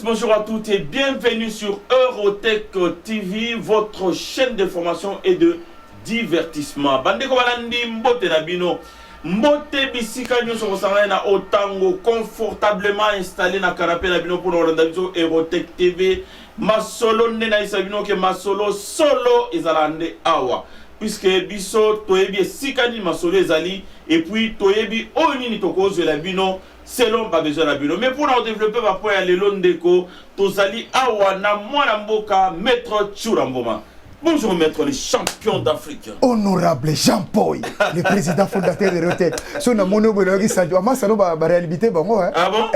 bonjour à toutes et bienvenue sur Eurotech TV, votre chaîne d'information et de divertissement. Bandeko balandi mbote na bino, mbote bisika nyo so sanga na otango confortablement installé na canapé na bino pour l'olanda biso Eurotech TV. Masolo nena isabino ke masolo solo ezalande awa. Puisque biso toyebi sikani masolo ezali et puis toyebi onini tokozo la bino selon pas besoin la bino. Mais pour nous développer ma point à l'elondeko, tozali awa na mwana mboka maître Churamboma. Bonjour maître, les champions d'Afrique. Honorable Jean-Paul, le président fondateur de Eurotech. So na mono bonogi sanjo ama sano ba réalité bango hein. Ah bon?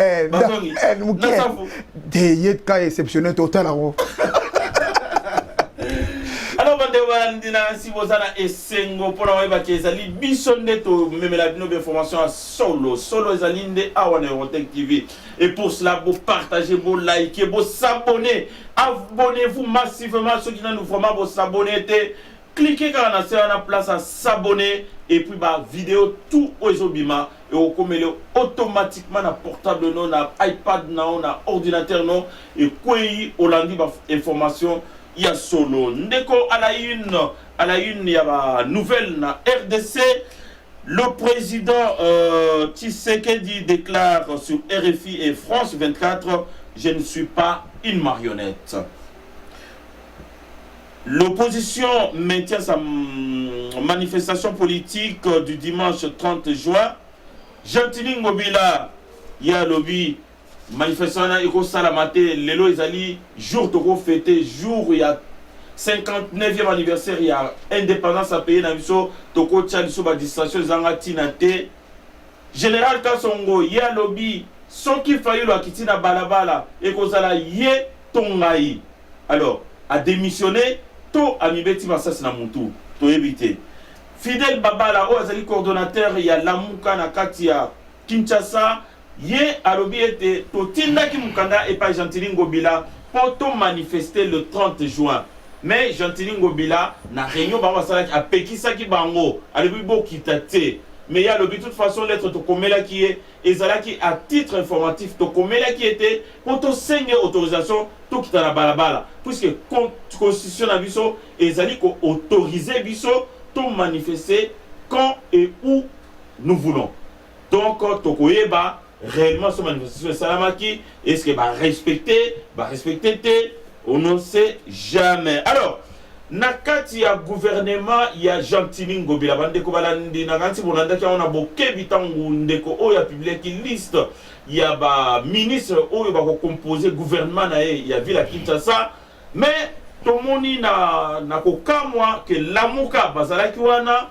Des yet cas exceptionnel total en alors bandewandina si bozana esengo pona weba kezali biso neto memela bino information à solo ezalinde awa na Eurotech TV et pour cela vous partagez, vous likez, vous s'abonnez, abonnez-vous massivement ceux qui n'ont vraiment vous s'abonner, cliquez quand on a la place à s'abonner et puis bah vidéo tout aux obima et au commelé automatiquement na portable non na iPad non na ordinateur non et quoi au lundi bah information il y a solo ndeko à la une il y a la nouvelle na RDC. Le président Tshisekedi déclare sur RFI et France 24 je ne suis pas une marionnette. L'opposition maintient sa manifestation politique du dimanche 30 juin. Gentili Ngobila ya lobby manifestation eko salamate lelo ezali jour toko fêté jour il y a 59e anniversaire il y a indépendance à payer na biso toko tia biso ba distraction zanga tinate général Kasongo ya lobby soki fayulu akitina balabala eko zala ye tongai alors a démissionné to amibeti masasi na mutu to éviter Fidel Babala o azali coordonnateur ya Lamuka na kati ya Kinshasa ye alobi ete totindaki mukanda et pas Gentili Ngobila pour to manifester le 30 juin. Mais Gentili Ngobila na réunion ba salaki a pekisaki bango alobi bo kitate. Mais ya lobi de toute façon lettre to komela qui est ezalaki à titre informatif to komela qui était pour to signer autorisation to kitana balabala puisque constitution na biso ezali ko autoriser biso to manifester quand et où nous voulons. Donc to koyeba réellement ce manifestation salamaki est-ce que va respecter on ne sait jamais. Alors nakati ya gouvernement ya Gentili Ngobila bandeko balandi na kanti bonanda ki on a boke bitangu ndeko o ya public liste ya ba ministre o ba ko composer gouvernement na ya ville Kinshasa mais tomoni na ko kamwa que Lamuka bazalaki wana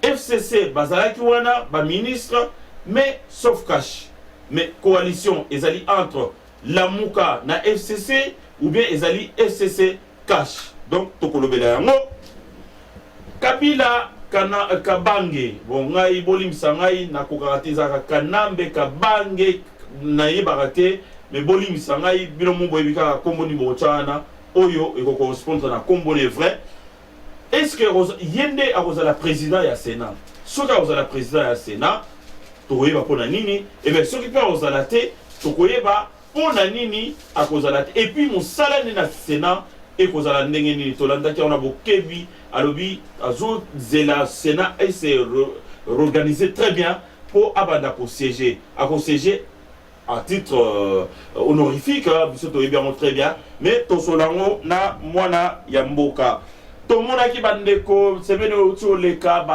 FCC bazalaki wana ba ministre mais sauf cash. Mais coalition ezali entre Lamuka na FCC ou bien ezali FCC cash. Donc tokolobela yango Kabila kana Kabange bon ngai bolimisa ngai na kokatizaka Kanambe Kabange na yebarate mais bolimisa ngai bino mo boyebika kombo ni bochana oyo eko correspondre na kombo le vrai. Est-ce que yende akoza la président ya Sénat soka akoza la président ya Sénat tokoyeba pona nini et bien soki pe akozala te tokoyeba pona nini akozala te et puis mosala ni na Sénat ekozala ndenge nini tolandaki on a bokebi alobi azo zela Sénat et s'est réorganisé très bien pour abanda ko siéger à titre honorifique biso toyebi très bien mais tosolango na mwana ya mboka tomonaki bandeko sebene otoleka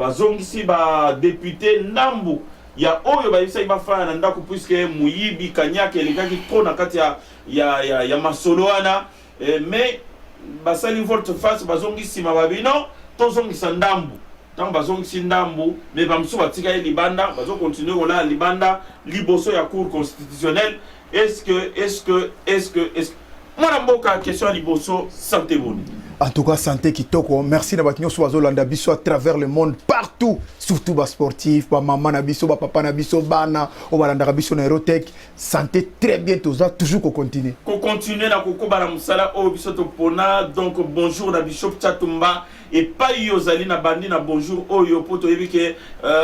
bazongisi ba député Ndambu ya oyo bayebisaki bafana na ndako puisque muyibi kanyaka elekaki trop na kati ya masolo wana mais basali volte face bazongisi mababino tozongisa Ndambu tant bazongisi Ndambu mais bamsu batika ye libanda bazo continuer kola libanda liboso ya cour constitutionnelle. Est-ce que mwana mboka question ya liboso santé boni. En tout cas, santé qui toko. Merci d'avoir été sur Azolanda Bisso à travers le monde, partout, surtout bas sportif, bas maman Nabiso, bas papa Nabiso, bana, au Balanda Bisso na Eurotech. Santé très bien, tout ça, toujours qu'on continue. Qu'on continue na koko balamsala au Bisso topona. Donc bonjour Nabiso Tchatumba et pas yozali na bandi na bonjour oyo poto ebike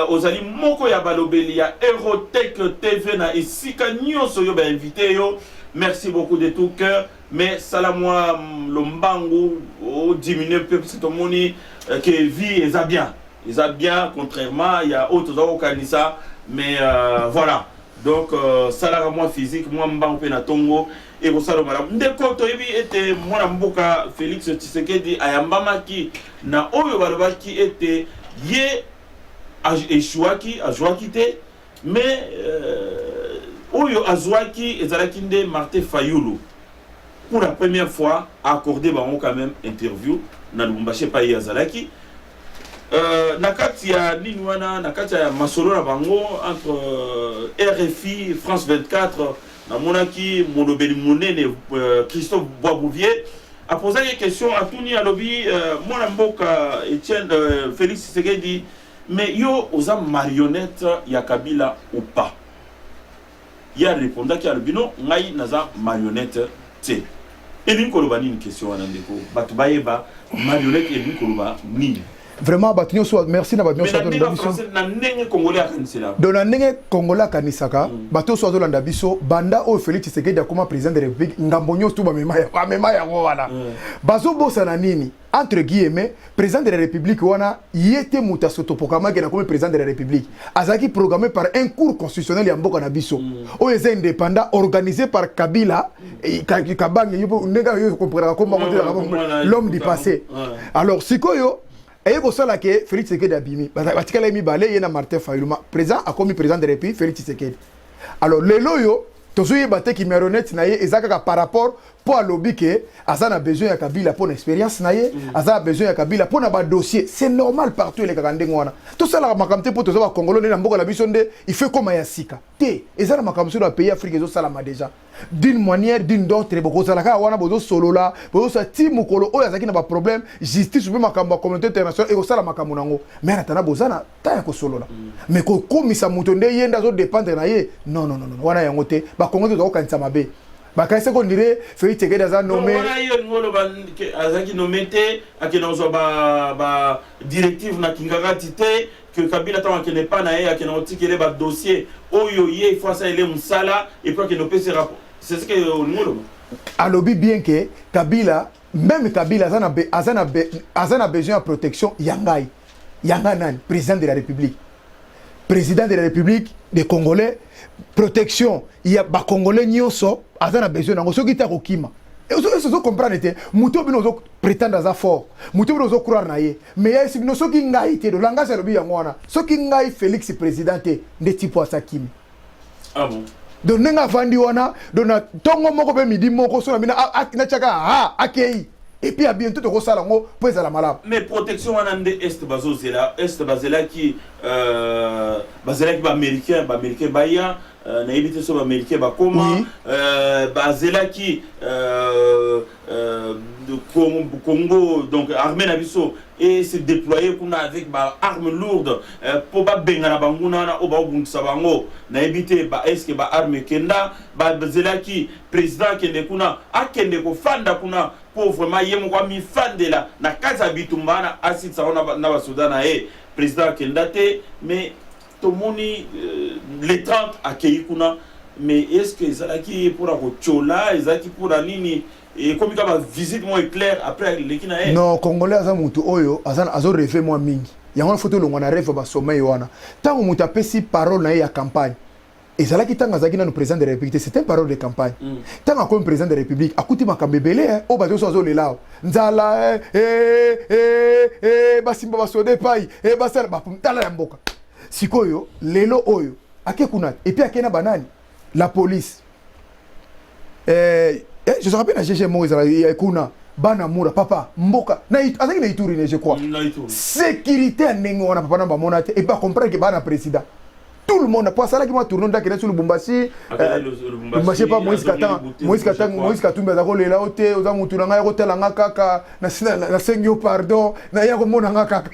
ozali moko ya balobeli ya Eurotech TV na isika nyonso yo ba invité yo. merci beaucoup de tout cœur. Mais Salamoua Lombango, diminue un peu, parce que tout le monde qui vit, ils a bien. Ils a bien, contrairement, il y a autres au Kanissa. Mais voilà. Donc, Salamoua physique, moi, Mbango Penatongo, et au Salomara. Ndeko, Toyebi était, moi, Mboka, Félix Tshisekedi, Ayambamaki, na Oyo Balobaki était, yé, Echouaki, Ajouakite, mais Oyo Azouaki et Zalakinde Martin Fayoulou. Pour la première fois, accordé quand même interview dans le Lubumbashi pa Yazalaki. Nakati ya Ninwana, Nakati ya Masolo na bango entre RFI, France 24, na monaki Monobeli Monene, Christophe Boisbouvier a posé une question à Touni à lobby, mon amboka Etienne Félix Tshisekedi, mais yo osa marionnette ya Kabila ou pas? Il y a répondu qu'il y a le bino, ngai naza marionnette t. Et l'une koloba ni une question à Nandeko. Batubaeba marionnette et l'une koloba ni. Vraiment, Batinho soit merci na Batinho soit dans français na nenge congolais à Kanisela. Dans la nenge congolais à Kanisaka, Batinho soit dans la biso banda o Félix Tshisekedi comme président de la République ngambonyo tout ba mema ya wala. Bazo bossa na nini entre guillemets président de la République wana yete muta sotopokama ke na comme président de la République. Azaki programmé par un cours constitutionnel ya mboka na biso. O est indépendant organisé par Kabila et Kabange yo nega yo comprendre comment l'homme du passé. Alors sikoyo et pour ça que Félix Tshisekedi a bimi. Batikala mi balé yena Martin Fayoulou. Président a commis président de la République Félix Tshisekedi. Alors les loyo tozoye baté qui marionnette naie ezaka par rapport pour lobby que azana besoin ya Kabila pour expérience naie, azana besoin ya Kabila pour na ba dossier. C'est normal partout les kakandeng wana. Tout ça la makamte pour tozo ba congolais na mboka la bisonde, il fait comme ya sika. Té, ezana makamso na pays africain zo salama déjà. D'une manière d'une d'autre boko salaka wana bozo solo la, bozo sa timukolo o yazaki na ba problème, justice pe makambo communauté internationale et osala makambo nango. Mais atana bozana ta ko solo la. Mais ko komisa mutonde yenda zo dépendre na ye. Non, wana yango te. Ba Congo to kanisa mabe. Bakase ko ndire Félix Tshisekedi aza nommé wana yo ngolo ba azaki nommé te akena zo ba directive na kingaka tité que Kabila tant que n'est pas na ye akena otikele ba dossier oyo ye il faut ça ele musala et puis que no pese rapport. C'est ce que ngolo alobi bien que Kabila même Kabila azana besoin de protection yangai nan président de la République. Président de la République des Congolais, protection, il y a des Congolais nyonso, azana besoin nango soki ta kokima. Et vous comprenez, muto bino zo prétendre à fort, muto bino zo croire na ye. Mais ya si bino soki ngai te do langage lobi yangwana, soki ngai Félix président te de tipo asakim. Ah bon. Donc nenga vandi wana, dona tongo moko be midi moko so na bina na chaka akei. Et puis à bientôt de Rosalango pour la malade. Mais protection en ande est bazozela qui américain baya na éviter so américain ba comment bazela qui Congo donc armée na biso et se déployer kuna avec ba armes lourdes pour ba benga na banguna na oba bungisa bango na éviter ba est-ce ba arme kenda ba bazela qui président kende kuna akende ko fanda kuna pour vraiment yemo kwa mi fandela na kaza bitumbana asit saona na ba Soudan na président kendate mais tout le monde les 30 à Keikuna mais est-ce que Zalaki pour la Chola Zalaki pour la ligne et comme il y a une visite moins claire après l'équina non Congolais aza mutu oyo azo rêvé moi mingi yango photo longo na rêve ba sommeil wana tango mutu apesi parole na ya campagne et Zalaki tanga zaki na le président de la République c'était une parole de campagne tango comme président de la République akuti makambebele o bazo so lelao nzala basimba basode pai basala bapumtala ya mboka sikoyo lelo oyo akekuna et puis akena banani la police je me rappelle na GG Moïse kuna bana mura papa mboka na azaki na Ituri je crois sécurité ndenge wana papa na ba monate et pas comprendre que bana président tout le monde pour ça là qui m'a tourné dans sur le Lubumbashi Lubumbashi pas Moïse Katumbi azako lela ote oza mutu na ngai kotela ngaka na sengyo pardon na ya ko mona ngaka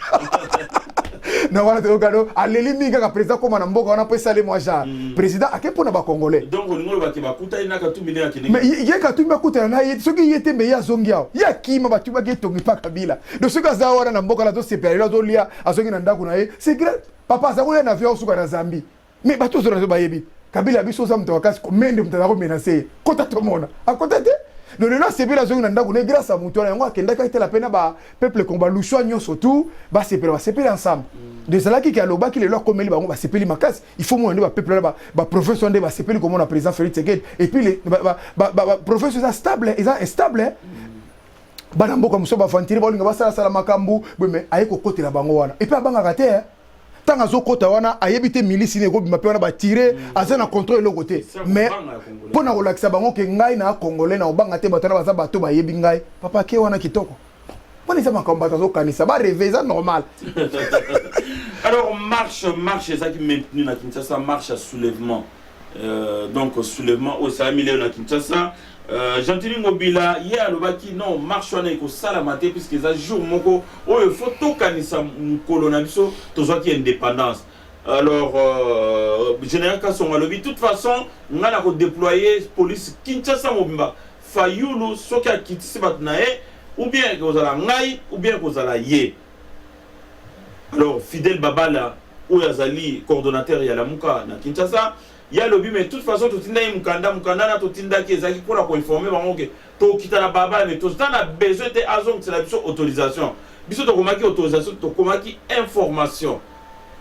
na wana te okado aleli minga ka président comme na mboka wana pesa le moi ja président akepona ba congolais donc ngolo ba ke ba kuta ina Katumbi ne akene mais ye Katumbi akuta na ye soki yete me ya zongiao ya kima ba tuba ke tongi pa Kabila donc soki za wana na mboka la to séparer to lia azongi na ndako na ye c'est grave papa za ko na avion suka na Zambie mais ba to zo na ba yebi Kabila biso ça mutawakasi komende mutazako menacer kota to mona akota te donc là c'est bien la zone ndako ne grâce à mutuana yango akenda ka itela pena ba peuple komba lushwa nyoso tout ba sepela ensemble de cela qui aloba qui le leur komeli bango ba sepeli makasi il faut moi ba peuple là ba professeur ndé ba sepeli comme on a président Félix Tshisekedi et puis les ba professeur stable ils sont instable bana mboka muso ba fantiri ba linga ba sala makambu mais ayeko côté la bango wana et puis abanga raté tant azo kota wana ayebite milice ne ko bima pe wana ba tirer azana contrôle le côté mais pona ko lakisa bango ke ngai na congolais na obanga te batana baza bato ba yebi ngai papa ke wana kitoko pona ça makambo bazo kanisa ba rêver ça normal. Alors marche ça qui maintenu na Kinshasa marche à soulèvement donc soulèvement au Salamile na Kinshasa. Gentili Ngobila hier alobaki non marche wana eko salamate puisque ça jour moko oyo photo kanisa mukolo na biso tozwaki indépendance. Alors général Kasonga lobi de toute façon ngana ko déployer police Kinshasa mobimba Fayulu soki akitisi bat nae ou bien kozala ngai ou bien kozala ye. Alors Fidel Babala oyo azali coordonnateur ya la muka na Kinshasa il y a le but mais de toute façon tout tinda mukanda na tout tinda qui ezaki pour la informer bango que to kitana baba mais tout ça a besoin de azong c'est la biso autorisation biso to komaki autorisation to komaki information.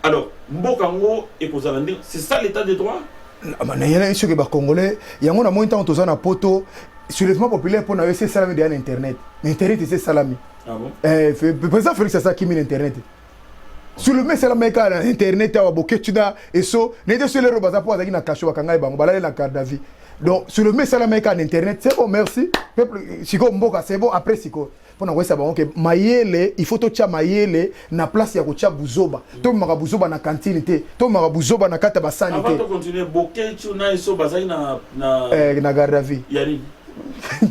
Alors mbokango et kozalandi c'est ça l'état de droit. Na yana iso ke ba congolais yango na mointa on tozana poto soulèvement populaire pour na wese salami de internet c'est salami. Ah bon président Félix ça qui mine internet sur le message la meka na internet wa boketuna eso nete sur les robaza pour azaki na kasho bakanga bango balale la carte d'avis donc sur le message la meka na internet c'est bon merci peuple siko mboka c'est bon après siko pour na wesa bango ke mayele il faut to tia mayele na place ya ko tia buzoba to maka buzoba na cantine te to maka buzoba na kata basani te avant de continuer boketuna eso bazaki na garde d'avis yani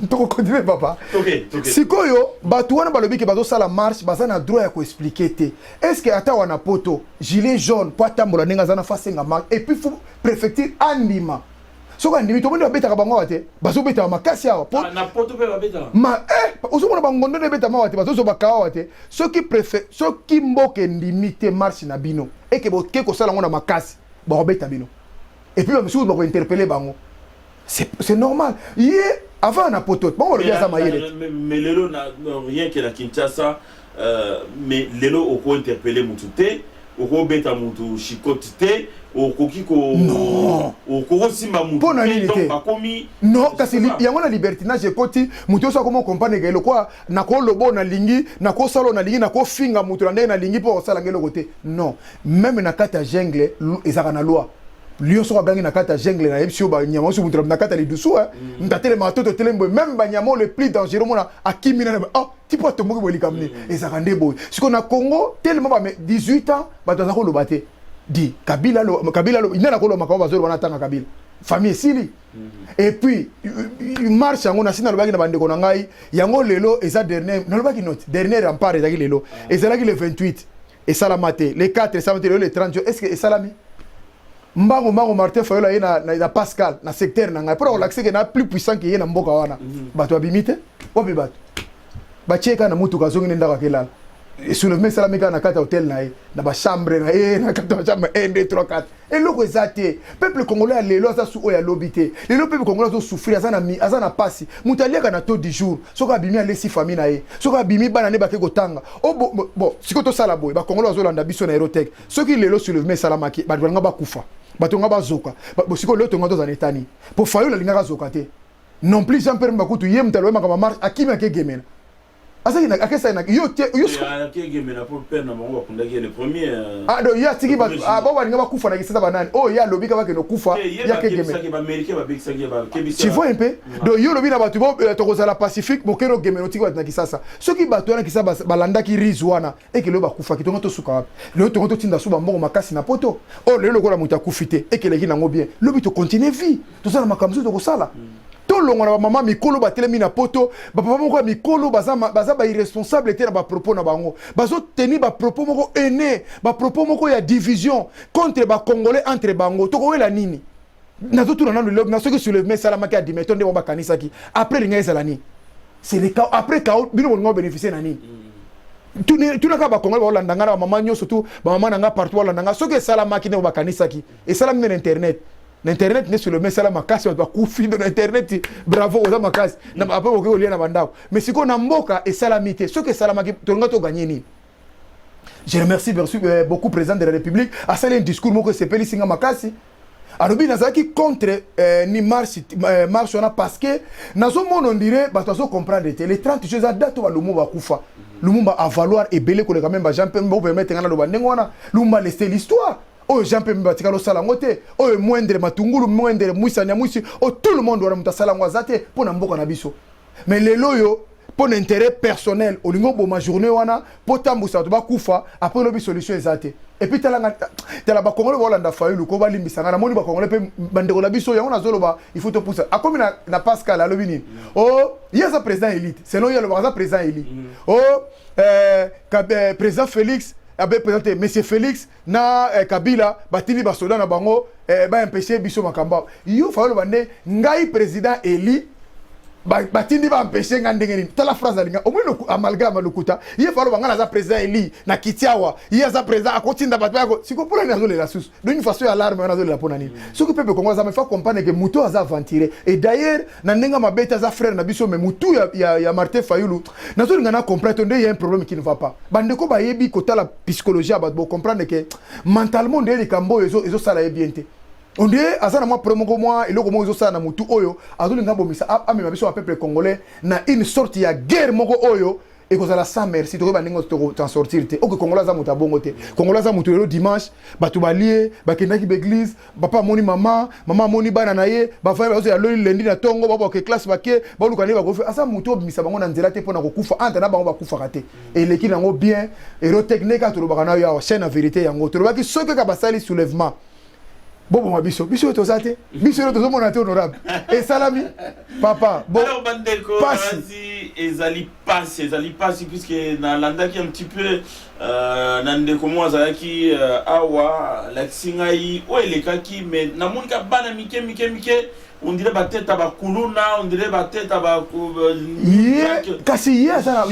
toko continuer papa. OK. Sikoyo batu wana balobi ke bazo sala marche baza na droit ya ko expliquer te. Est-ce que ata wana poto gilet jaune po tambola ninga zana fasenga marche et puis faut préfecture andima. Soko andimi to bondo beta ka bango wate bazo beta makasi awa po na poto pe beta. Ma ozo mona bangondo ne beta mawate bazo zo bakawa wate. Soki mboke ndimite marche na bino et que boke ko sala ngona makasi ba beta bino. Et puis monsieur ba ko interpeller bango. C'est normal. Avant on a poteau. Bon, mais Lelo n'a rien que la Kinshasa. Mais Lelo au interpellé Moutouté, au beta Moutou Chikotité, au Kokiko. Non. Au Korosimba Moutou. Non, parce qu'il y a une libertinage côté. Moutou ça comment comprendre que le quoi n'a ko lobo na lingi, n'a ko salo na lingi, n'a ko finga Moutou na lingi pour ça la côté. Non. Même na kata jungle, ezaka na loi. Lion so gangi na kata jungle na ebisio ba nyama so mutra na kata lidusu ntatele matoto telembo même ba nyama le plus dangereux mona akimina na tu peux te mourir likamni et ça rende boy siko na Congo tellement ba 18 ans ba taza ko lobate di Kabila lo ina na ko lo makaba bazoro wana tanga Kabila famille sili et puis marche yango na sina lobaki na bande ko na ngai yango lelo eza dernier na lobaki note dernier rempart ezaki lelo ezalaki le 28 et salamate le 4 salamate le 30 est-ce que salami Mbango Martin Fayola na Pascal na secteur na ngai pour l'accès na plus puissant que na mboka wana bato abimite obi bato ba cheka na mutu kazongi nenda ka kelala et sur le message la meka na kata hotel na ba chambre na kata chambre 1 2 3 4 et loko ezate peuple congolais lelo ça sou oya lobité lelo peuple congolais zo souffrir azana pasi mutaliaka na taux du jour soka bimi a laisser famille na ye soka bimi bana ne bakeko tanga bon siko to sala boy ba congolais zo landa biso na Aerotech soki lelo sur le message la maki ba nga ba kufa batonga bazoka bosiko leo tonga toza netani po Fayola lingaka zoka te non plus Jean Pierre Makutu yem talo makama marche akimi akegemena asaki na akesa na yo akegemena pour père na bango bakunda ki le premier do ya tiki ba ba balinga bakufa na kisasa banani ya lobika bakeno kufa ya kegemena ba américain ba bikisaki ba kebisa tu vois un peu do yo lobi na batu bo tokozala pacifique mokero gemeno tiki na kisasa soki batu na kisasa balanda ki rizwana et que le bakufa kitonga to suka wapi le tonga to tinda suba mbongo makasi na poto le lokola muta kufite et que les kinango bien lobi to continuer vie to sala makamzu to kosala to longo na mama mikolo batelemi na poto ba papa moko mikolo baza ba irresponsable te na ba propos na bango bazo tenir ba propos moko aîné ba propos moko ya division contre ba congolais entre bango to ko wela nini na to tuna na le na soki sur le message la maki a dit mettons de ba kanisa ki après linga ezalani c'est le cas après kao bino ngo bénéficier nani tu na ka ba congolais ba landa ngana mama nyo surtout ba mama nanga partout ba landa nga soki sala maki ne ba kanisa ki et sala mine internet Internet n'est sur le message ma casse va couper dans internet bravo aux ma casse na après au lien na bandao mais si qu'on a mboka et salamité ce que salamaki tonga to gagner ni je remercie beaucoup président de la République à ça un discours moko s'appelle singa makasi alobi nazaki contre ni marche on a parce que nazo mon on dirait batazo comprendre les 30 choses à date wa lumumba kufa lumumba a valoir et belé ko le quand même Jean Pembe permettre ngana lo bandengwana lumumba laisser l'histoire. Oh Jean Pembe batikalo sala ngote oh moindre matungulu moindre mwisa nya mwisi oh tout le monde wana mutasala ngwazate pona mboka na biso mais lelo yo pour intérêt personnel olingo bo ma journée wana potambusa to bakufa après lobi solution ezate et puis tala ba congolais Hollanda Fayulu ko balimbisa na moni ba congolais pe bandeko la biso yango na zoloba il faut te pousser a comme na Pascal alobi ni oh yeza président élite selon yelo ba président élite oh président Félix abe présenté monsieur Félix na Kabila batili basoda na bango ba empêcher biso makamba yo Fayulu bande ngai président Eli batindi ba empêcher ngandenge ni tala phrase alinga au moins amalgame lokuta ye Fayulu bangana za président Eli na Kitiawa ye za président akotinda batwa yako siko pour na zole la sous d'une façon alarme na zole la pona nini ce que peuple congolais ça me fait comprendre que muto aza aventuré et d'ailleurs na ndenga mabeta za frère na biso mais mutu ya Martin Fayulu na zole ngana comprendre il y a un problème qui ne va pas bandeko ba yebi kota la psychologie ba comprendre que mentalement ndeli kambo ezo sala yebiente on dit azana moi premier moi et le comment ezo sala na mutu oyo azolinga bomisa amema biso wa peuple congolais na une sorte ya guerre moko oyo et que ça la sans merci to ba ningo t'en sortir te ok congolais za muta bongo te congolais za mutu le dimanche ba to balier ba kendaki ba église papa moni maman moni bana na ye ba fa ba zo ya lundi na tongo ba ke classe ba ke ba lukani ba ko fa asa mutu obimisa bango na nzela te pona ko kufa anta na bango ba kufa raté et l'équipe nango bien et technique to lo ba na ya chaîne en vérité yango to ba ki soke ka basali soulèvement Bobo Mabiso, biso tozate, biso tozomona te honorable. Et salami, papa, bon. Alors bandeko, vas-y, ezali passe puisque na landa qui un petit peu nandeko mo azaki awa la singai o elekaki mais na monika bana mike on dirait ba tête ba kuluna, on dirait ba tête ba kasi ya sana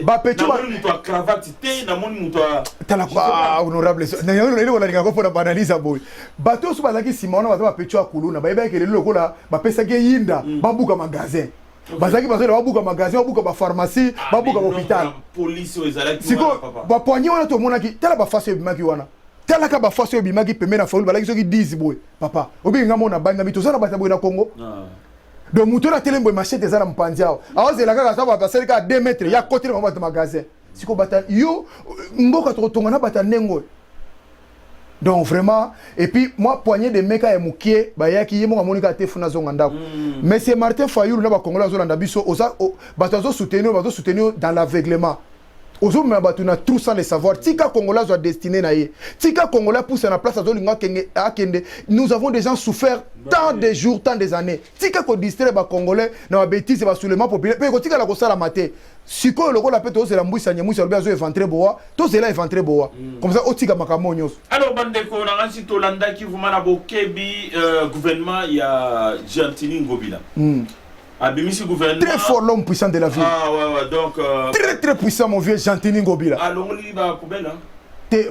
ba petu ba muto cravate te na moni muto tala kwa honorable na yo ile wala ngako pour banaliser boy bato so bazaki simona ba petu kuluna ba yeba ke le lokola ba pesa ke yinda ba buka magasin bazaki bazela ba buka magasin ba buka ba pharmacie ba buka hôpital police o ezalaki siko ba poignet wana to monaki tala ba face bimaki wana tala ka ba face bimaki pembe na Fayulu balaki soki 10 boy papa obi ngamona banga mitozana bata boy na Congo donc muto na telembo machete ezala mpanziao awazela kaka sa ba passer ka 2 mètres ya côté na ba magasin siko bata yo mboka to tonga na bata nengo donc vraiment et puis moi poignée de meka et mukie ba yaki yemo ka monika te funa zonga ndako mais c'est Martin Fayulu na ba congolais zolanda biso oza batazo soutenir dans l'aveuglement ozo me batuna tout sans le savoir tika congolais doit destiné na ye tika congolais pousse na place azolinga kende nous avons déjà souffert tant de jours tant des années tika ko distraire ba congolais na ba bêtise ba soulèvement populaire pe ko tika la ko sala maté siko loko la peto c'est la mbouisa nyamuisa lobi azo éventrer boa to c'est là éventrer boa comme ça otika makamo nyos alors bandeko na ngasi to landa ki vuma na bokebi gouvernement ya Gentini Ngobila Abimisi gouvernement très fort l'homme puissant de la ville. Ah ouais donc très puissant mon vieux Gentini Ngobila. Alors on lui va poubelle hein.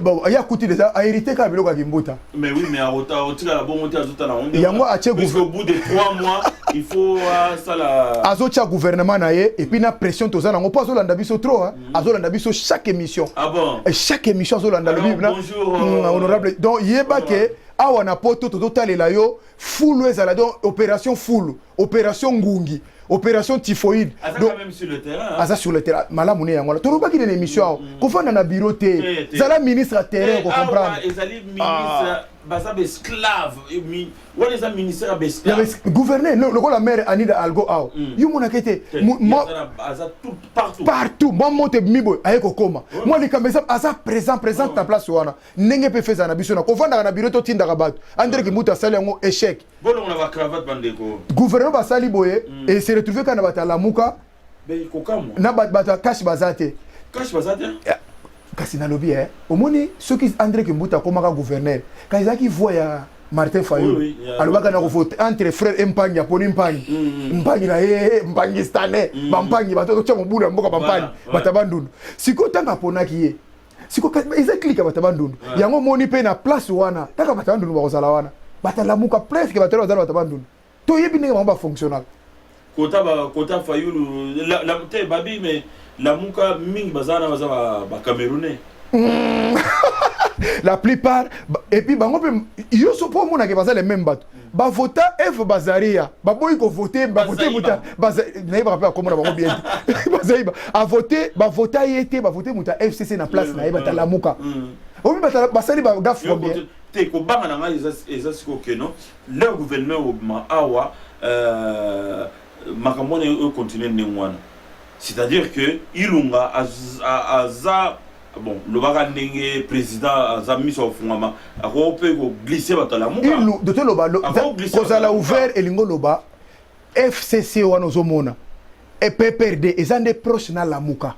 Bon, il y a côté déjà a hérité ka biloko kimbuta. Mais oui mais à otira la bon monter azuta na onde. Yango a tché au bout de 3 mois, il faut ça la azotia gouvernement na ye et puis na pression tozana ngo pas zolanda biso trop hein. Azolanda biso chaque émission. Ah bon. Et chaque émission zolanda le bible. Bonjour honorable. Donc yeba ke awa na poto totalela yo full ezala donc opération full, opération ngungi, opération typhoïde. Donc quand même sur le terrain. Asa sur le terrain. Malamu ne yango. To robaki na émission. Ko fanda na bureau te. Zala ministre à terrain ko comprendre. Ezali ministre basa esclave. What is a ministère esclave? Gouverneur le la mère Anida Algo ao. Yo mona kete. Moi partout. Moi monte mibo ayeko koma. Moi li kamesa asa présent ta place wana. Nenge pe feza na biso na. Ko fanda na bureau to tinda rabat. Andre ki muta sali yango échec. Bon on va cravate bandeko. Gouverneur ba sali boye et se retrouver kana bata lamuka. Ben kokamo. Na bata cash bazate. Cash bazate? Kasi na lobi omoni soki André Kimbuta komaka gouverneur kazaki voya Martin Fayulu alobaka na vote entre frères Mpangi aponi Mpangi na Mpangi stane Mpangi bato tcha mobula mboka Mpangi batabandundu siko tanga ponaki ye siko eza klika batabandundu yango moni pe na place wana taka batabandundu bakozala wana batalamuka presque batala bazala batabanduna toyebi ndenge bango bafonctionnal kota fayulu la te babi mais lamuka mingi bazana baza ba camerounais la plupart et puis bango yo so po mona ke baza les mêmes bato ba vota F bazaria ba boy ko voter ba voter muta naïba rappel comment bango bien bazaïba a voter ba vota yete ba voter muta FCC na place na yeba talamuka obi basali ba gaffe combien te ko banga na ngai ezasiko ke non le gouvernement au awa makamone eux continuer ndengwana c'est-à-dire que ilunga aza bon le baka ndenge président aza miso ofungama ako pe ko glisser batalamuka ilu de te loba kozala ouvert elingo loba FCC wana ozomona et PPRD ezande proche na lamuka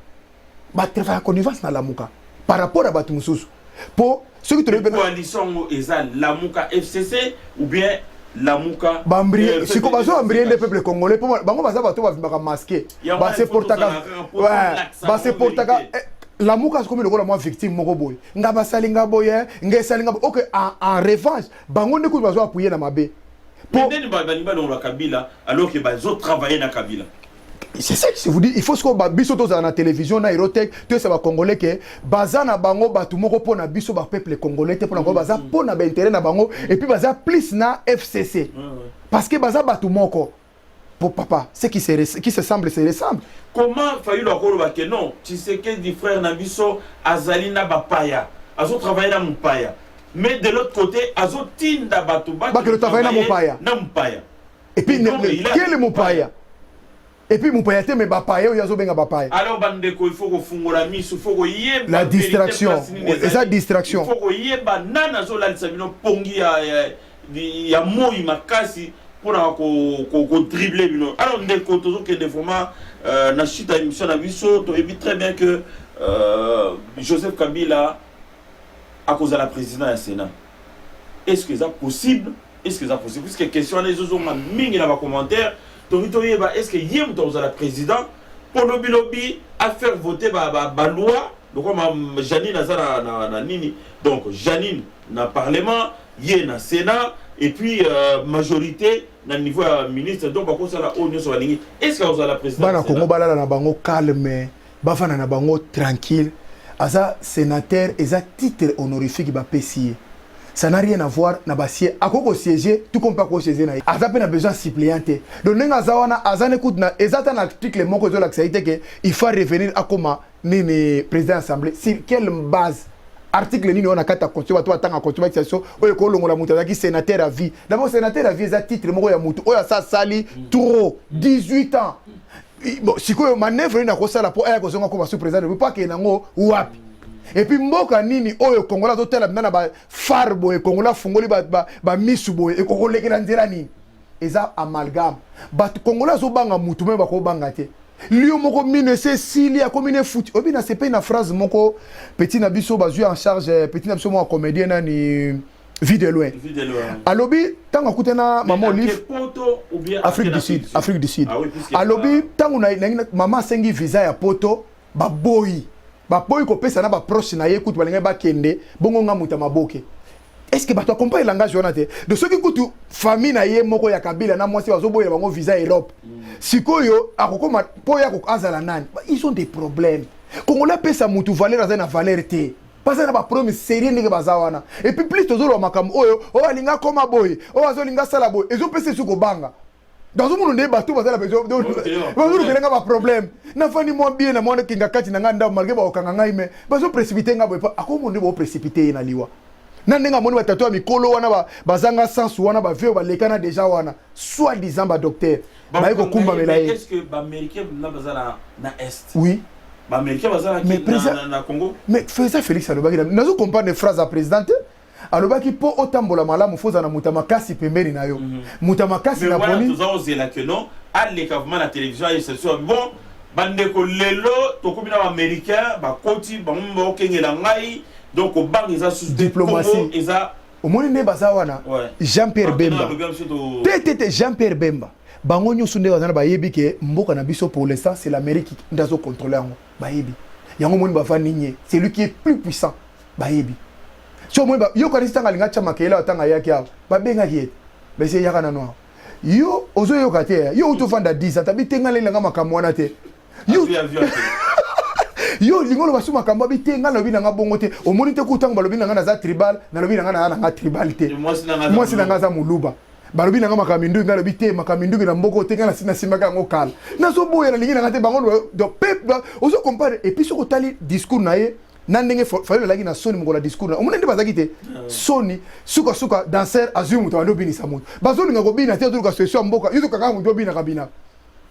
ba travailler connivence na lamuka par rapport à batu mususu pour ceux qui te le coalition eza lamuka FCC ou bien lamuka bambrie siko bazo ambrie les peuples congolais pour bango baza bato ba masqué ba se portaka ouais ba se portaka lamuka c'est comme le rôle moi victime moko boy nga basali nga boye nga sali nga OK en revanche bango ne ko bazo appuyer na mabe pour ndeni ba baniba dans la Kabila alors que bazo travailler na Kabila. C'est ça que je vous dis, il faut ce que biso to za na télévision na Erotech, to ça va congolais que baza na bango batu moko po na biso ba peuple congolais te po na ko baza po na ba intérêt na bango et puis baza plus na FCC. Parce que baza batu moko pour papa, ce qui se semble se ressemble. Comment failli le rôle ba que non, tu sais que des frères na biso azali na bapaya, azo travailler na mupaya. Mais de l'autre côté, azo tinda batu ba que le travail na mupaya. Na mupaya. Et puis quel est mupaya? Et puis mon père mais bapaya ou yazo benga bapaya. Alors bandeko il faut que fungola misu, faut que yeba la distraction. Eza distraction. Il faut que yeba nana zo la sabino pongi ya moi makasi pour ko dribbler bino. Alors ndeko tozo que des vraiment na chita émission na biso to ebi très bien que Joseph Kabila à cause de la présidence du Sénat. Est-ce que ça possible? Est-ce que ça possible? Puisque question les autres ont mingi dans les commentaires. Est-ce que Yem dans la président pour le lobby à faire voter la loi donc Janine na nini donc Janine na parlement Yé na Sénat et puis majorité na niveau ministre donc par contre ça la ONU sur la ligne est-ce que vous avez la présidence bana Congo balala na bango calme bafana na bango tranquille aza sénateur eza titre honorifique ba pesier. Ça n'a rien à voir na bassier à quoi siéger tout comme pas quoi siéger na azape na besoin suppléanté donc nenga zawana azane écoute na exact un article moko zo la que il faut revenir à comment ni président assemblée sur quelle base article nini on a kata constitution toi tanga constitution oyo ko longola mutu azaki sénateur à vie d'abord sénateur à vie za titre moko ya mutu oyo sa sali trop 18 ans bon sikoyo manœuvre na ko sala po aya ko zonga ko sous président ne pas que nango wapi. Et puis mboka nini oyo kongola to tela na ba farbo e kongola fungoli ba misubo e kongola ke nzela nini eza amalgame ba kongola zo banga mutu me ba ko banga te liyo moko mine se sili a komine foot obi na sepe na phrase moko petit na biso bazu en charge petit na biso mo comédien na ni vie de loin alobi tango kutena maman livre Afrique du Sud alobi tango na maman sengi visa ya poto ba boy bapoyi kopesa na ba proche na ye kutu balinga ba kende bongo nga muta maboke est-ce que bato accompagne langage wana te de ceux qui kutu famille na ye moko ya Kabila na mwasi bazo boyela bango visa Europe sikoyo akokoma po ya ko azala nani ils ont des problèmes Congolais pesa mutu valeur azana valeur te parce que na ba promise sérieux ndenge bazawana et puis plus tozolo makambo oyo o alinga koma boy o azolinga sala boy ezo pesa suko banga dans un monde bateau bazala besoin de ba problème na fani mo bien na mo kinga kati na nganda malgré ba okanga ngai me bazo précipiter nga boy ako monde bo précipiter na liwa na ndenga moni batatu ya mikolo wana bazanga sans wana ba vieux ba lekana déjà wana soit disant ba docteur ba yeko kumba melaye est-ce que ba américain na bazala na est oui ba américain bazala na Congo mais faisait Félix alobaki nazo comprendre les phrases à présidente alobaki po otambola malamu foza na mutamakasi pembeni na yo mutamakasi na boni mais voilà tous là que non alle kavuma na télévision et c'est sûr bon bandeko lelo tokobina ba américain ba koti ba mbo kengela ngai donc au banc ils a sous diplomatie ils a au monde ne bazawana Jean-Pierre Bemba tete Jean-Pierre Bemba bango nyoso nde bazana ba yebi ke mboka na biso pour l'instant c'est l'Amérique qui ndazo contrôler yango ba yebi yango moni ba fa ninye c'est lui qui est plus puissant ba yebi so moi yo kanisi tanga linga chama kela tanga yaki awa babenga kiete bese yaka na noa yo ozo yo kate yo utofanda 10 atabi tenga lelanga makambo wana te yo lingolo basu makambo bitenga lobi na ngabongo te omoni te kutanga balobi na ngana za tribal na lobi na ngana na tribal te moi sinanga za muluba balobi na ngama kamindu ngalo bite makamindu na mboko te ngana sina simaka ngo kala na so boya na lingi na ngate bango do peuple ozo compare et puis soko tali discours na ye na ndenge fallait lagi na soni ngola discours na omona ndeba zakite soni suka danser azumu to ando bini samu bazoli ngako bina te turuka sesio mboka yuto kaka ngo bina kabina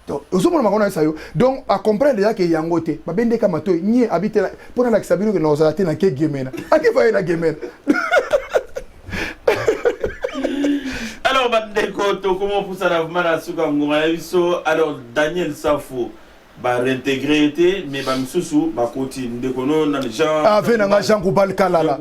to ozo mona makona sayo donc à comprendre déjà que yango te babende kama to nye habite pona la kisabino que na ozala te na ke gemena ake fa na gemena. Alors, alors Daniel Safo va réintégrer, mais Jean Goubal Kalala.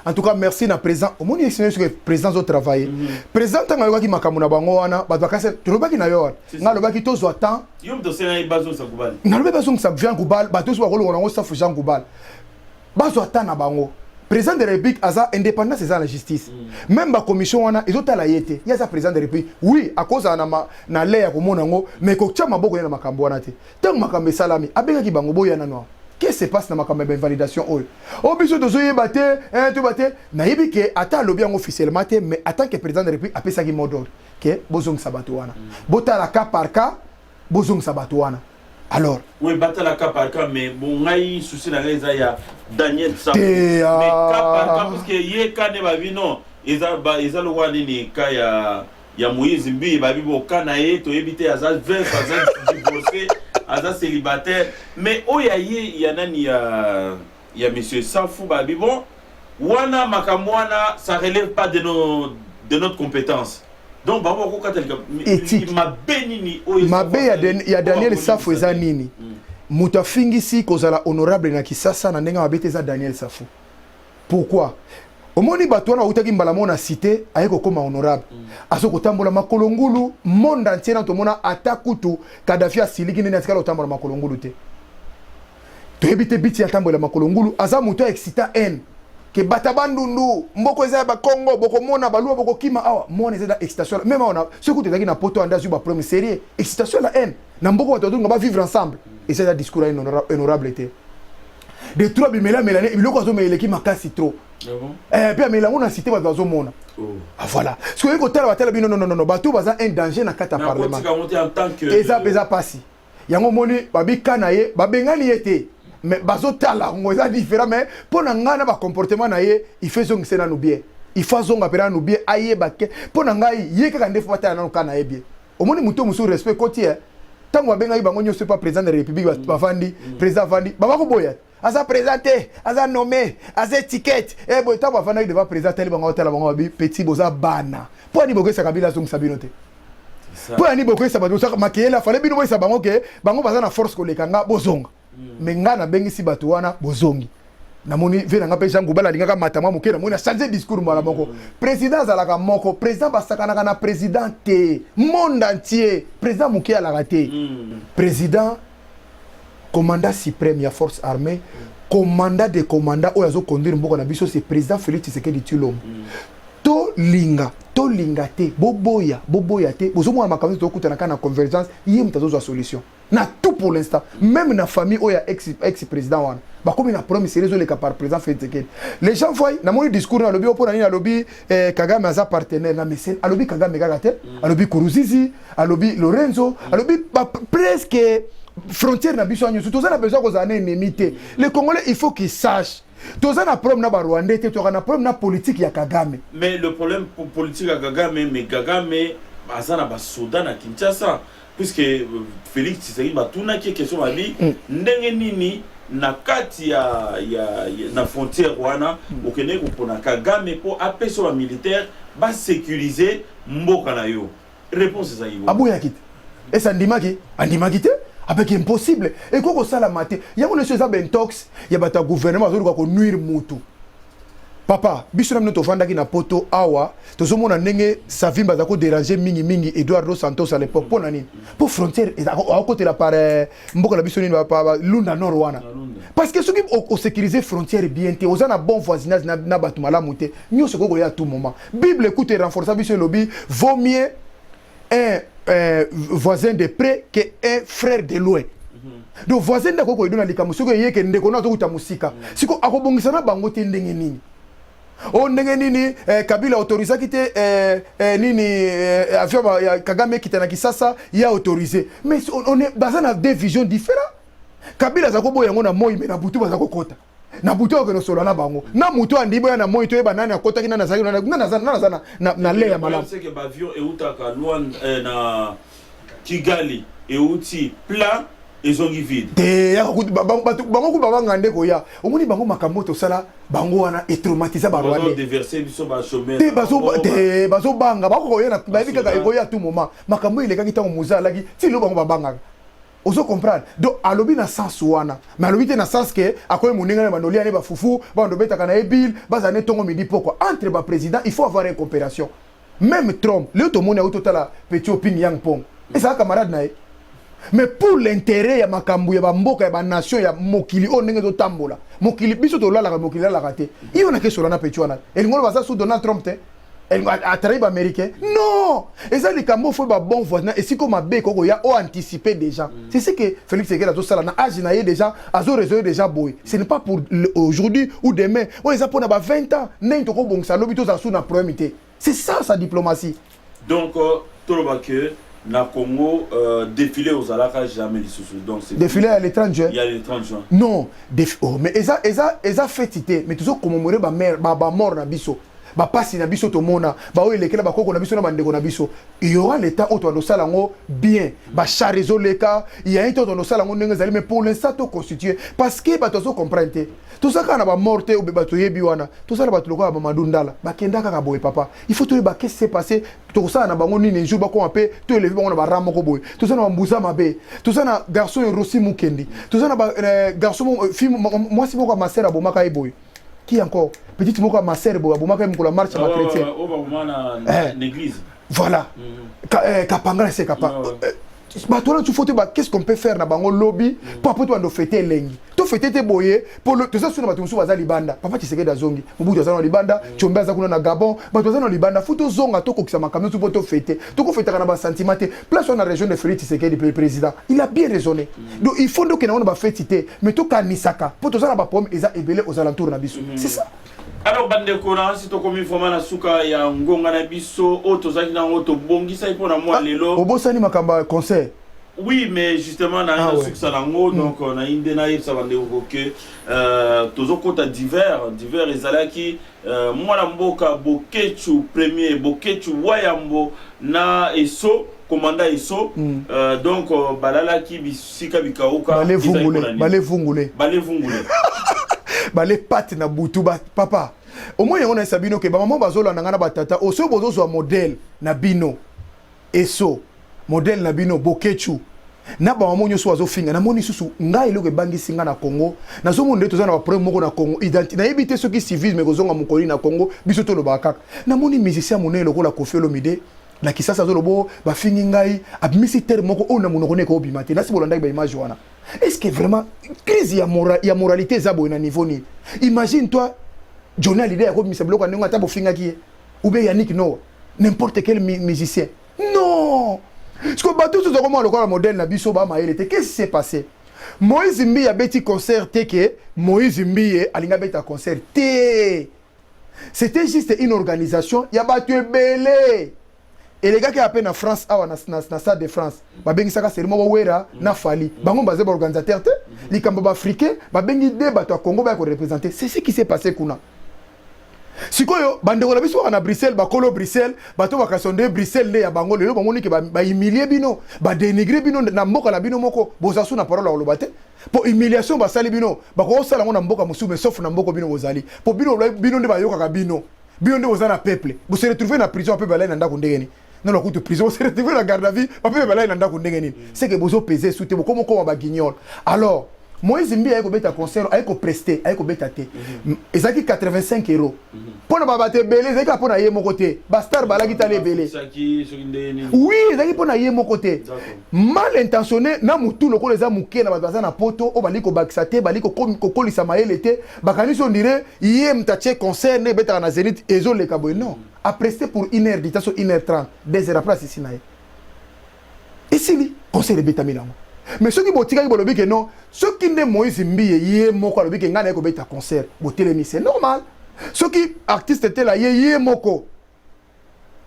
En tout cas, merci na présent. Au moins, il y a présence au travail. Présent, il y a qui makamuna bangoana, badwakase, tu l'as na yo. Na loba ki tozo temps. Yom to sena ibazo sa Goubal. Na loba bazo sa Jean Goubal, bato so rolo on sa Jean Goubal. Bazo temps na bango. Président de la République a indépendance c'est la justice. Même la commission wana ezota la yete. Il y a ça président de la République. Oui, à cause na lait ko monango, mais ko tcha maboko na makambo wana te. Tant makambe salami, abeka ki bango boya na no. Qu'est-ce qui se passe na makambe validation ol? O biso to zoye baté, to baté, na yebi ke ata lobi en officiellement te, mais en tant que président de la République apesa ki mot d'ordre que bozong sabato wana. Bota la cas par cas, bozong sabato wana. Alors, oui, batala cas par cas, mais bon, ngai souci na les ya Daniel Safo. Mais cas par cas parce que ye ka ne ba non, eza lo wani ni ka ya Moïse Mbi ba bo kana ye to éviter aza veuf aza divorcé, aza célibataire, mais o ya nani ya monsieur Safo ba bon, wana makamwana ça relève pas de notre compétence. Donc, éthique. Il y a Daniel Safo et Zanini. Moutafingi si kozala honorable na kisasa na nenga mabete za Daniel Safo. Pourquoi? Omoni batwana utaki mbalamo na cité ayeko koma honorable. Asoko tambola makolongulu monde entier na tomona atakutu Kadhafi asiliki nene atikala tambola makolongulu te. To ebite biti ya tambola makolongulu aza muto excita haine. Que batabandundu mboko eza ba Congo boko mona balua boko kima awa mona eza excitation même on ce côté là qui na poto anda juba premier série excitation la haine na mboko bato nga ba vivre ensemble et c'est un discours honorable été de trop bimela melane biloko zo mele ki makasi trop puis mela on a cité bato zo mona ah voilà ce que ko tala batala bino non bato baza un danger na kata parlement en tant que eza pasi yango moni babika na ye babengani yete. Mais bazo tala ngoza différent mais pour ngana ba comportement na ye il fait zonga sena no bien il faut zonga pera no bien aye bake pour ngai ye ka ndefu batala na kana ye bien omoni muto musu respect kotie tango abenga bango nyoso pas président de la République bafandi président fandi baba ko boya asa présenté asa nommé asa étiquette et boy tango afanda il devait présenter bango tala bango bi petit boza bana pour ni bokesa kabila zonga sabinote pour ni bokesa bato makiela fallait bino boyesa bango ke bango baza na force ko lekanga bozonga. Mais ngana bengi si batu wana bozongi namoni vena nga pe Jean Goubal alingaka matama moke na mona changer discours mbala moko président zalaka moko président basakana kana président te monde entier président moke ala te président commandant suprême ya force armée commandant des commandants oyazo conduire mboko na biso c'est président Félix Tshisekedi Tshilombo to linga te boboya te bozomona makambo to kutana kana convergence yé mtazo solution na tout pour l'instant même na famille oya ex président wana ba comme na promis réseau le par président Félix Tshisekedi les gens voient na mon discours na lobby opona ni na lobby Kagame aza partenaire na mais a lobby Kagame gagate a lobby Kuruzizi a lobby Lorenzo a lobby presque frontière na biso anyo tout ça na besoin ko za ennemi te les Congolais il faut qu'ils sachent. Tous na problème na Rwanda te na problème na politique ya Kagame. Mais le problème politique ya Kagame mais Kagame azana ba soda na Kinshasa puisque Félix Tshisekedi ba tuna ki question abi ndenge nini na kati ya na frontière wana okene ko pona Kagame po apesa ba militaire ba sécuriser mboka na yo. Réponse za yibo. Abuya kit. Et ça ndimaki te avec impossible et quoi que ça la maté il y a une chose à bentox il y a bata gouvernement qui ko nuire mutu papa biso na mino tovandaki na poto awa tozomona ndenge savimba azako déranger mingi Eduardo Santos à l'époque mpo na nini mpo frontière akokotela par mboka na biso nini lunda nord wana parce que soki osécuriser frontière bien te oza na bon voisinage na bato malamu te nyonso kokoya à tout moment bible écoute et renforcer biso elobi vaut mieux un voisin de près que un frère de loin. Donc voisin ndako ko idona likambo soko yeke ndeko na tokuta musika siko akobongisa na bango te ndenge nini o ndenge nini Kabila autorisé kite nini avion ya Kagame kitana Kisasa ya autorisé mais on est dans une deux visions différentes. Kabila zako boya ngona moi mais na butu bazako kota na butu ko no solo na bango na mutu andi boya na moi to eba nani akota kina na zaki na le ya malamu c'est que avion et utaka loin na Kigali et uti plat ezongi vide te ya bango ku babanga ndeko ya omoni bango makambo to sala bango wana et traumatiser ba rwanda de verser biso ba chômeur te bazo banga bako yena babi kaka eko ya tout moment makambo ile kaki tango muzala ki ti lo bango babanga ozo comprendre donc alobi na sens wana mais alobi te na sens que akoye moninga na banoli ane ba fufu ba ndo beta kana ebil baza ne tongo midi poko entre ba président il faut avoir une coopération même Trump le to moni auto tala petit opinion yang pong et ça camarade na mais pour l'intérêt ya makambu ya bamboka ya ba nation ya mokili o ndenge to tambola mokili biso to lala mokili la raté iyo na keso na petit wana el ngolo baza sous Donald Trump te el attrape américain non et ça les cambo faut ba bon voisin et si comme be koko ya o anticiper déjà c'est ce que Félix Sekela to sala na âge na déjà azo réseau déjà boy ce n'est pas pour aujourd'hui ou demain on les a pour na ba 20 ans n'est to ko bongsa lobi to za sous na proximité c'est ça sa diplomatie donc toloba que na Congo défilé aux alaka jamais les sous donc c'est défilé à le 30 juin il y a le 30 juin non oh mais eza fêtité mais toujours commémorer ba mère ba mort na biso ba pasi na biso to mona ba o elekela ba koko na biso na bandeko na biso il y aura l'état auto do salango bien ba charezo leka il y a un temps do salango ndenge zali mais pour l'instant to constituer parce que ba tozo comprendre tout ça kana ba morte ou ba to yebi wana tout ça ba to lokwa ba madundala ba kenda kaka boy papa il faut to ba qu'est-ce qui s'est passé tout ça na bango nini jour ba ko apé to élever bango na ba ramo ko boy tout ça na mbuza mabe tout ça na garçon Rossi Mukendi tout ça na ba garçon fille moi si moko ma sœur abomaka boy qui encore petite moko ma sœur abomaka mko la marche ma chrétien l'église voilà kapanga c'est kapanga bah toi tu faut qu'est-ce qu'on peut faire na bango lobby pour après toi ndo fêter lengi to fêter te boye pour le tout ça sur na batumsu baza libanda papa Tshisekedi azongi mubutu azana libanda chombe aza kuna na Gabon bato azana libanda futo zonga to kokisa makamyo tu poto fêter to ko fêter kana ba sentiment place na région de Félix Tshisekedi président il a bien raisonné donc il faut donc que na on ba fêter mais to kanisaka pour to zana ba pomme eza ebele aux alentours na biso c'est ça. Alors bandeko na sito komi foma na suka ya ngonga na biso oto zaki na oto bongisa ipo na moi lelo obosani makamba concert. Oui, mais justement, dans le succès donc on a une dénaïve, ça va dire que tous kota divers et zalaki moi la mboka bokechu premier bokechu wayambo na eso commanda eso donc balala ki bisika bikauka balé vungule balé pate na butu papa au moins on a sabino ke ba maman bazola na ngana batata oso bozo modèle na bino eso modèle na bino bokechu na ba mamonyo so azofinga na moni susu ngai loke bangi singa na Congo na zo monde to za na problème moko na Congo identité na ebité soki civisme ko zonga mukoli na Congo biso to lo bakaka na moni musicien monene lokola Koffi Olomide na Kisasa zo lobo ba fingi ngai abimisi terre moko ona monoko ne ko bimate na sibolanda ba image wana est-ce que vraiment crise ya moralité za bo na niveau ni imagine toi journal idée ko bimisa bloko ndenge ata bo finga ki ou bien Yannick no n'importe quel musicien non. Parce que bateau tout comment le modèle na biso ba maele te qu'est-ce qui s'est passé Moïse Mbi a beti concert te que Moïse Mbi alinga beta concert te c'était juste une organisation ya batu belé et les gars qui appellent en France na stade de France ba bengi saka serimo wera na fali bango bazé organisateur te li kamba africain ba bengi de bato Congo ba ko représenter c'est ce qui s'est passé kuna. Sikoyo bandeko na biso na Bruxelles ba kolo Bruxelles bato ba kasonde Bruxelles le ya bango lelo bango niki ba humilier bino ba dénigrer bino na mboka na bino moko bozasu na parole lo bate pour humiliation ba sali bino ba ko sala ngona mboka musume sauf na mboko bino bozali pour bino nde ba yoka ka bino nde bozana peuple vous se retrouver na prison peuple la ndako ndengeni non la coûte prison vous se retrouver la garde à vue peuple la ndako ndengeni c'est que bozo peser soute comme ba guignol alors Moïse Mbi ayeko beta concert ayeko prester ayeko beta te ezaki 85 euros pona ba bate belé ezaki pona ye moko te ba star balaki tale belé oui ezaki pona ye moko te mal intentionné na mutu lokola eza muke na baza na poto o baliko bakisa te baliko kokolisa mayele te bakani so ndire ye mtache concert ne beta na Zénith ezo le kabo non a prester pour 1h ditaso 1h30 2 heures après ici nae ici li concert beta milango. Mais ceux qui botika bolobi que non, ceux qui ne Moïse Mbiye yé moko lobi que ngana ko beta concert, botelemi c'est normal. Ceux qui artistes étaient là yé moko.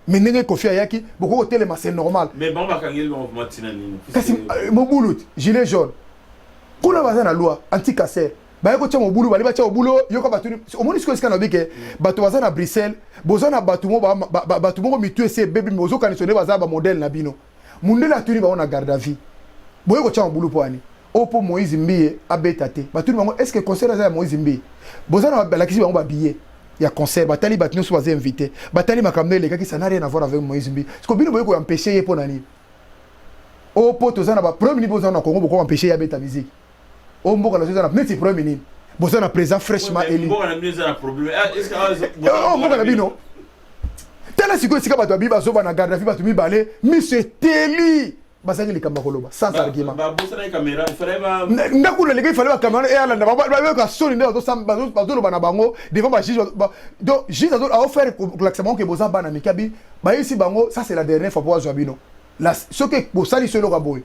Mais nenge kofi ayaki, boko telema c'est normal. Mais bon bakangeli bon matina nini. Kasi mobulut, gilet jaune. Kuna bazana loi anti-cancer. Ba yako tia mobulu bali ba tia mobulu yoko batuni. Omoni siko skana lobi que bato bazana Bruxelles, bozana batumo batumo mitu ese bébé mozo kanisone bazaba modèle na bino. Mundela atuni ba on a garde à vie. Boye ko tchamba bulu poani opo Moïse Mbiye abetate batuli bango est-ce que concert za Moïse Mbiye bozana ba lakisi bango ba billet ya concert batali batino so baza invité batali makamele kaki ça n'a rien à voir avec Moïse Mbiye parce que bino boye ko empêcher ye pona ni opo tozana ba premier niveau za na Congo boko empêcher ya beta musique o mboka la zana neti premier ni bozana présent fraîchement élu mboka na bino za problème est-ce que mboka na bino tala siko sika bato biba zo bana garde vie bato mi balé monsieur Teli basaki likamba koloba sans argument ba bosa na caméra il fallait ba ndakula les gars il fallait ba caméra et ala na ba ka soni ndo sam bazo bana bango devant ba juge donc juge a offert l'accent que boza bana mikabi ba ici bango ça c'est la dernière fois pour Joabino là ce que bosali solo ka boy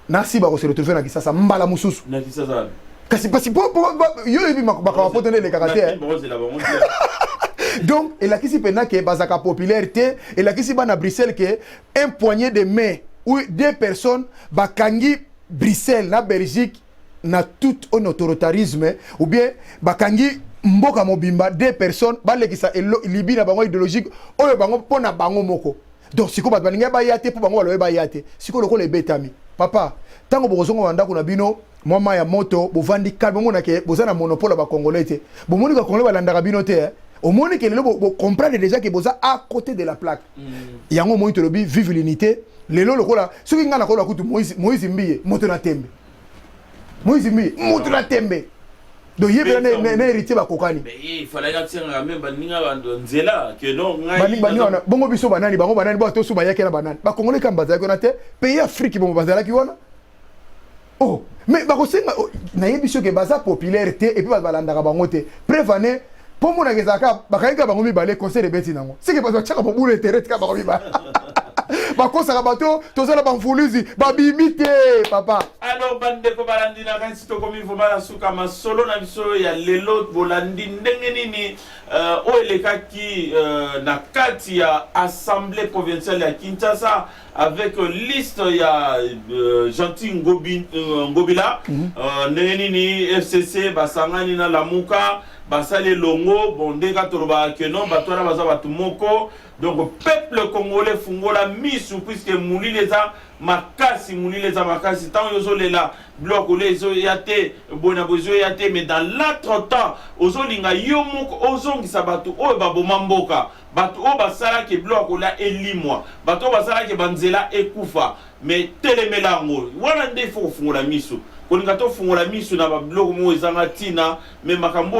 nasi ba ko se retrouver na kisasa mbala mususu na kisasa kasi parce yo ebi makaba potene les caractères donc et la kisi pena que bazaka popularité et la kisi bana Bruxelles que un poignet de main ou deux personnes bakangi Bruxelles na Belgique na tout un autoritarisme ou bien bakangi mboka mobimba deux personnes balekisa libi na bango idéologique oyo bango pona bango moko donc siko bat baninga ba yate po bango baloye ba yate siko loko le betami papa tango bozongo wanda kuna bino mama ya moto bovandi kalbe mona ke bozana monopole ba congolais te bomoni ka congolais balanda bino te au monde que le comprendre déjà que boza à côté de la plaque yango moito lobi vive l'unité lelo lokola ce qui ngana kola kutu Moïse Mbiye moto na tembe Moïse Mbiye moto na tembe donc yebe na héritier ba kokani mais il fallait que tsenga même baninga bando nzela que non ngai baninga bongo biso banani bango banani ba to suba yake na banani ba congolais kamba za kona te pays Afrique bon bazala ki wana oh mais ba ko senga na yebi so ke baza popularité et puis ba balanda bango te prévaner pour mon agezaka bakaika bango mibale conseil de beti nango c'est que parce que chaka bobule terre ka bango mibale bakosa bato tozala bamfuluzi babimite papa alors bande ko balandi na kan sito komi fo bala suka masolo na biso ya lelo bolandi ndenge nini o elekaki na kati ya assemblée provinciale ya Kinshasa avec liste ya Gentil Ngobila ndenge nini FCC basangani na Lamuka basale longo bondeka toroba que non batona baza batu moko donc peuple congolais fungola misu puisque mouli les makasi tant yozo lela bloc les yate bona bozo yate mais dans l'entretemps ozo linga yo moko ozongisa batu o baboma mboka batu o basala ke bloc la elimwa batu basala ke banzela ekufa mais telemelango wana nde fo fungola misu kolinga to fungola misu na ba bloc mo ezanga tina mais makambo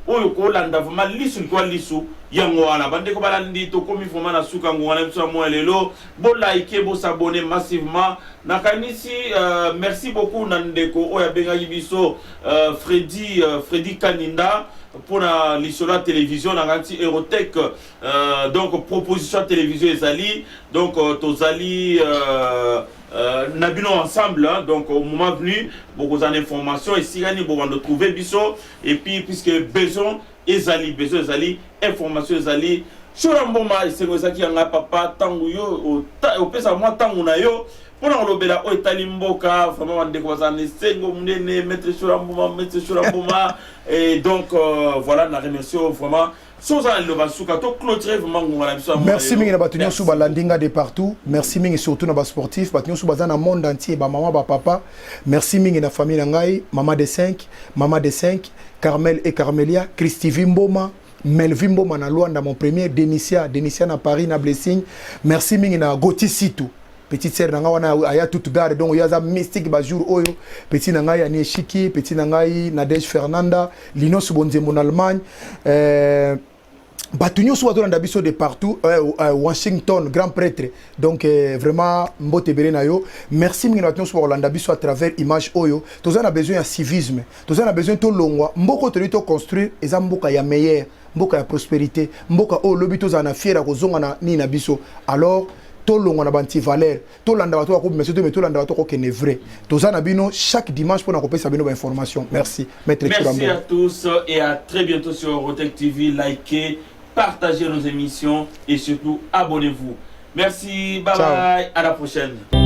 oyo ko landa vraiment lisu kwa lisu yango wana bande ko balandi to komi vraiment na suka ngwana biso mo lelo bo like bo s'abonner massivement na kanisi merci beaucoup nandeko oya benga biso Freddy Kaninda pour la lisola télévision na ganti Eurotech donc proposition télévision ezali donc tozali nabino ensemble hein, donc au moment venu beaucoup d'informations et si gani bon de trouver biso et puis puisque besoin ezali information ezali choramboma sengozaki yanga papa tangu yo o pesa moi tangu na yo pona lobela o etali mboka vraiment ndeko bazane sengo munene maître choramboma et donc voilà na remercie vraiment. Merci mingi na batunyo sou balandinga de partout. Merci mingi surtout na ba sportif, batunyo sou bazana monde entier, ba maman, ba papa. Merci mingi na famille na ngai, maman de 5, Carmel et Carmelia, Christy Vimboma, Melvin Mboma na Luanda mon premier, Denisia na Paris na Blessing. Merci mingi na Goti Situ. petite sœur nanga wana aya toute garde donc yaza mystique ba jour oyo petit nanga ya Nieshiki petit nanga Nadège Fernanda Lino Subonzembo en Allemagne Batunyo soit dans biso de partout Washington grand prêtre donc vraiment mbote bele na yo merci mingi batunyo soit Hollanda biso à travers image oyo tous on a besoin de civisme tous on a besoin to longwa mboko to construire eza mboka ya meilleur mboka ya prospérité mboka o lobi to za na fiera ko zonga na ni na biso alors to longwa na banti valeur to landa bato ko mais to landa bato ko kene vrai tous on a bino chaque dimanche pour na kopesa bino ba information merci maître Turambo. Merci à tous et à très bientôt sur Eurotech TV. Likez, partagez nos émissions et surtout abonnez-vous. Merci, bye. Ciao. Bye, à la prochaine.